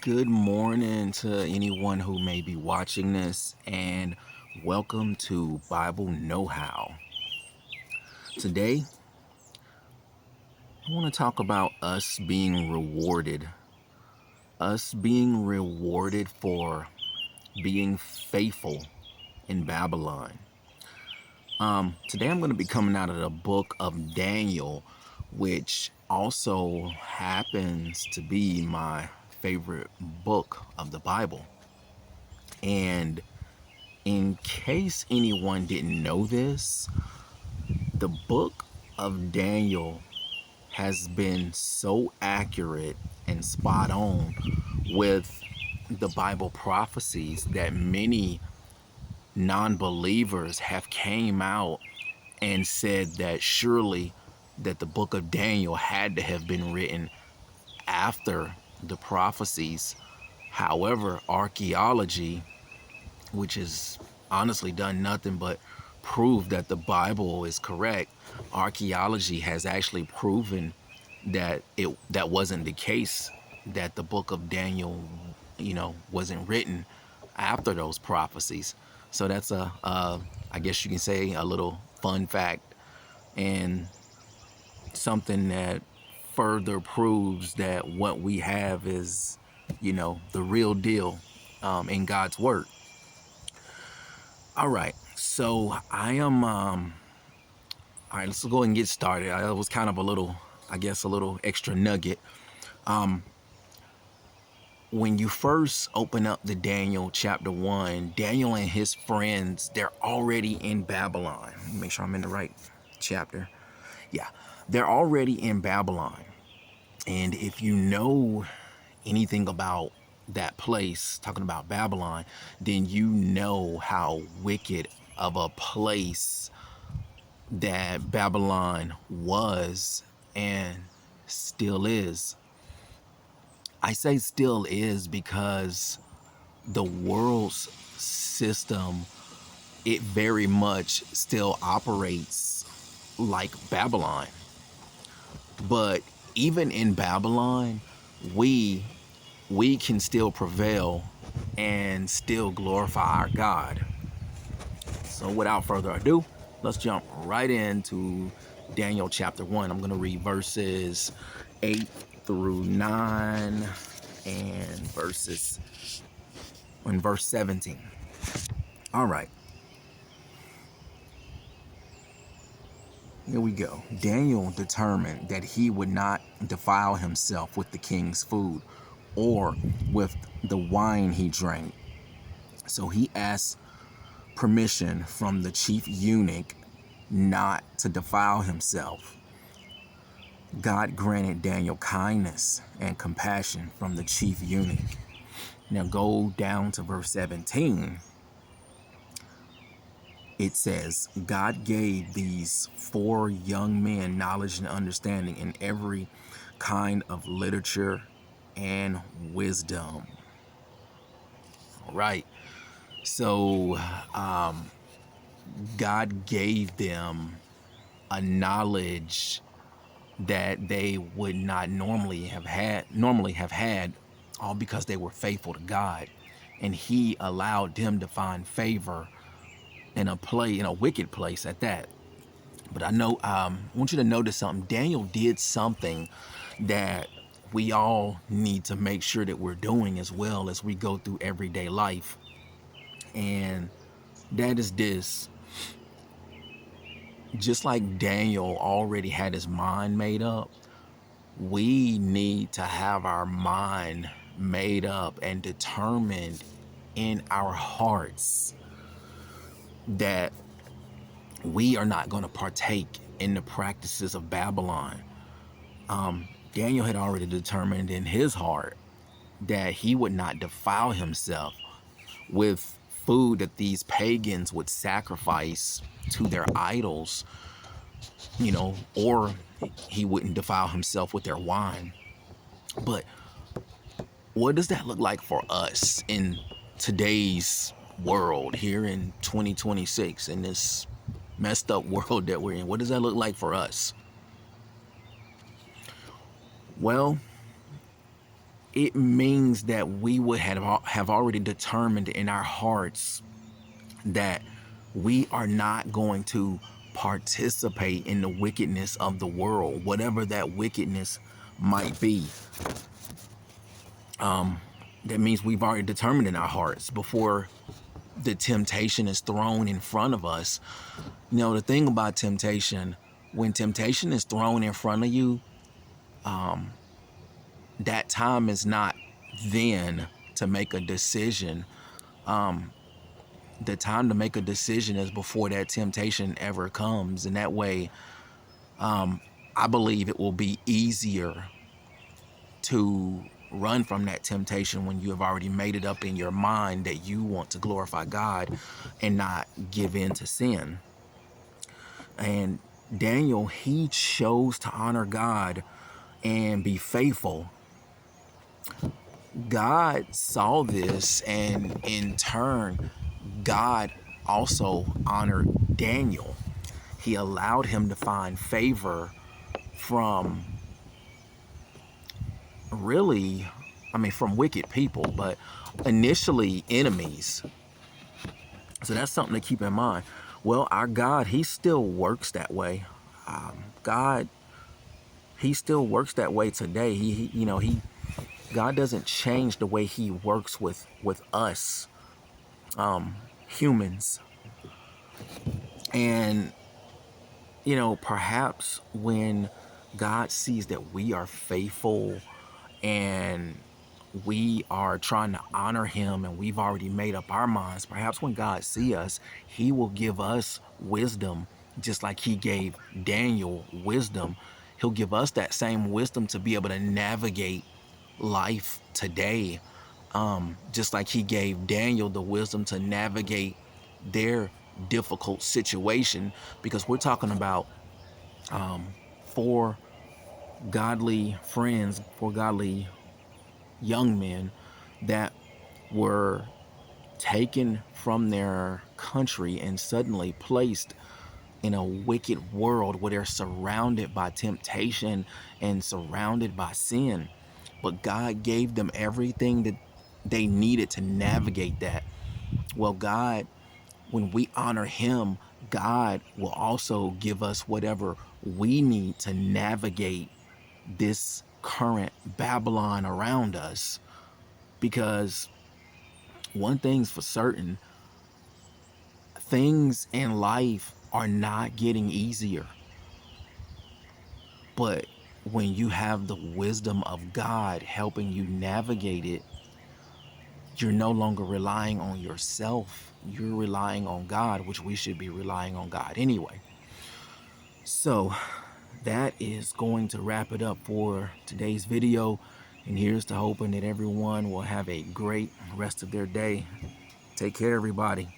Good morning to anyone who may be watching this, and welcome to Bible Know How. Today, I want to talk about us being rewarded for being faithful in Babylon. Today, I'm going to be coming out of the book of Daniel, which also happens to be my favorite book of the Bible. And in case anyone didn't know this, the book of Daniel has been so accurate and spot on with the Bible prophecies that many non-believers have came out and said that surely that the book of Daniel had to have been written after the prophecies. However, archaeology, which has honestly done nothing but prove that the Bible is correct. Archaeology has actually proven that that wasn't the case, that the book of Daniel, wasn't written after those prophecies. So that's I guess you can say, a little fun fact and something that further proves that what we have is, the real deal in God's word. All right. So I am all right, let's go ahead and get started. I was kind of a little, I guess, a little extra nugget. Um when you first open up the Daniel chapter 1, Daniel and his friends, they're already in Babylon. Let me make sure I'm in the right chapter. Yeah. They're already in Babylon. And if you know anything about that place, talking about Babylon, then you know how wicked of a place that Babylon was and still is. I say still is because the world's system, it very much still operates like Babylon. But even in Babylon, we we can still prevail and still glorify our God. So without further ado, let's jump right into Daniel chapter 1. I'm going to read verses 8 through 9 and verse 17. All right, here we go. Daniel determined that he would not defile himself with the king's food or with the wine he drank. So he asked permission from the chief eunuch not to defile himself. God granted Daniel kindness and compassion from the chief eunuch. Now go down to verse 17. It says, God gave these four young men knowledge and understanding in every kind of literature and wisdom. All right. So God gave them a knowledge that they would not normally have had, all because they were faithful to God. And he allowed them to find favor in a wicked place at that. But I want you to notice something. Daniel did something that we all need to make sure that we're doing as well as we go through everyday life. And that is this. Just like Daniel already had his mind made up, we need to have our mind made up and determined in our hearts that we are not going to partake in the practices of Babylon. Daniel had already determined in his heart that he would not defile himself with food that these pagans would sacrifice to their idols, or he wouldn't defile himself with their wine. But what does that look like for us in today's world, here in 2026, in this messed up world that we're in? What does that look like for us? Well, it means that we would have already determined in our hearts that we are not going to participate in the wickedness of the world, whatever that wickedness might be. That means we've already determined in our hearts before the temptation is thrown in front of us. You know, the thing about temptation, when temptation is thrown in front of you, that time is not then to make a decision. The time to make a decision is before that temptation ever comes. And that way, I believe it will be easier to run from that temptation when you have already made it up in your mind that you want to glorify God and not give in to sin. And Daniel, he chose to honor God and be faithful. God saw this, and in turn, God also honored Daniel. He allowed him to find favor from really, from wicked people, but initially enemies. So that's something to keep in mind. Well, our God, he still works that way. God, he still works that way today. God doesn't change the way he works with us humans. And perhaps when God sees that we are faithful and we are trying to honor him and we've already made up our minds, perhaps when God sees us, he will give us wisdom, just like he gave Daniel wisdom. He'll give us that same wisdom to be able to navigate life today, just like he gave Daniel the wisdom to navigate their difficult situation, because we're talking about four godly friends, four godly young men that were taken from their country and suddenly placed in a wicked world where they're surrounded by temptation and surrounded by sin. But God gave them everything that they needed to navigate that. Well, God, when we honor him, God will also give us whatever we need to navigate this current Babylon around us. Because one thing's for certain, things in life are not getting easier. But when you have the wisdom of God helping you navigate it, you're no longer relying on yourself. You're relying on God, which we should be relying on God anyway. So that is going to wrap it up for today's video. And here's to hoping that everyone will have a great rest of their day. Take care, everybody.